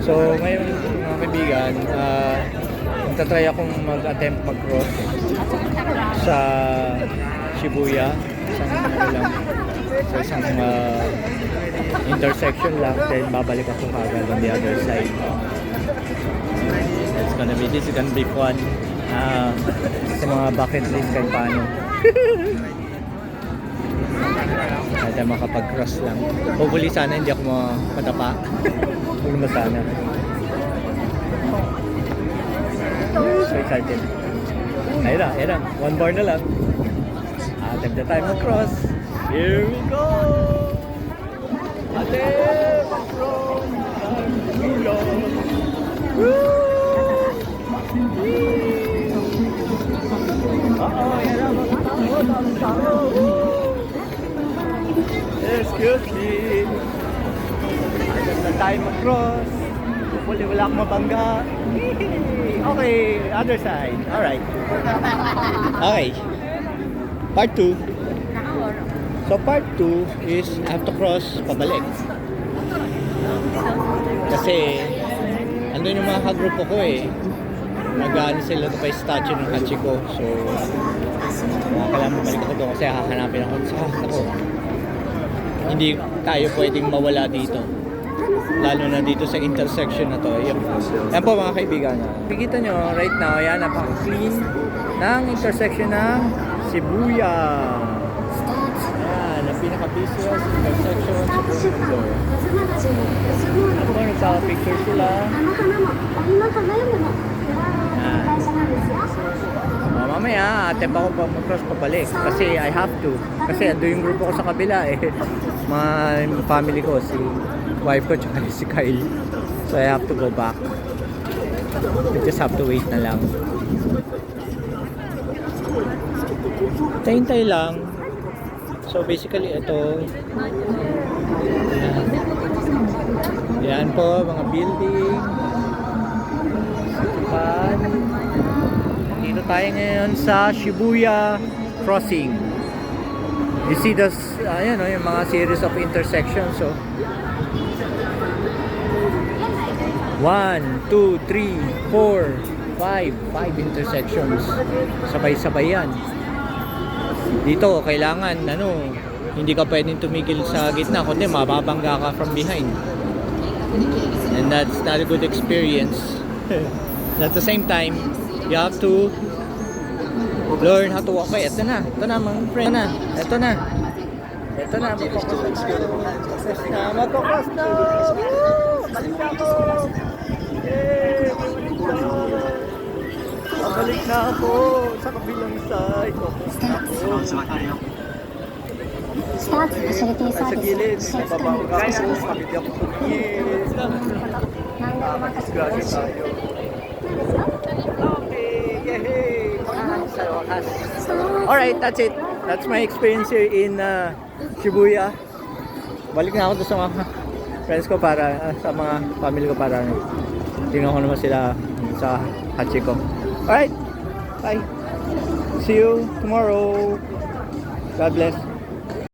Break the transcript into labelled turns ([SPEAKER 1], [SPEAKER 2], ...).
[SPEAKER 1] So ngayon mga kaibigan, magta-try akong mag-attempt mag-cross sa Shibuya, isang intersection lang, then babalik ako kagad on the other side. This is gonna be fun. Sa mga bucket list kahit paano. Kaya makapag-cross lang. Hopefully sana hindi ako matapa. Huwag mo sana. So excited. Ayun na. One bar na lang. Attempt the time mag-cross. Here we go! Attempt from Shibuya. Woo! Yan na mga tao. Excuse me. Agad na tayo mag-cross. Hopefully wala akong mabangga. Okay, other side. Alright. Okay. Part 2. So part 2 is I have to cross pabalik. Kasi andun yung mga kagrupo ko eh. Nag-ano sila ito pa yung statue ng Hachiko. So kailangan bumalik ako doon kasi hahanapin ako ako. Hindi tayo pwedeng mawala dito. Lalo na dito sa intersection na to. Yan po mga kaibigan. Nakikita nyo right now, yan, napaka-clean ng intersection ng Shibuya. Yan, ang pinaka-busiest intersection sa mundo. Ako ba nagpaka-picture sila? Mamaya, attempt ako pa mag-cross pabalik kasi I have to. Kasi ando yung grupo ko sa kabila eh. Mga family ko, si wife ko tsaka si Kyle. So I have to go back. I just have to wait na lang. Hintay lang. So basically ito. Yan po, mga building. Sipan. Dito tayo ngayon sa Shibuya Crossing. You see this, yung mga series of intersections. So 1, 2, 3, 4, 5 intersections. Sabay-sabay yan. Dito kailangan hindi ka pwedeng tumigil sa gitna kundi mababangga ka from behind. And that's not a good experience. At the same time, you have to learn how to walk. Okay, ito na mga friend. Ito na. Magkakross na. Balik na ako. Yay! Balik na ako sa kabilang side.
[SPEAKER 2] Start facility
[SPEAKER 1] Sa gilid,
[SPEAKER 2] service.
[SPEAKER 1] babangga ako. Hindi ako tumigil. Disgrasya tayo. Okay, yay! Sa wakas. Alright, that's it. That's my experience here in Shibuya. Balik na ako doon sa mga friends ko sa mga family ko para tingnan ko naman sila sa Hachiko. Alright, bye. See you tomorrow. God bless.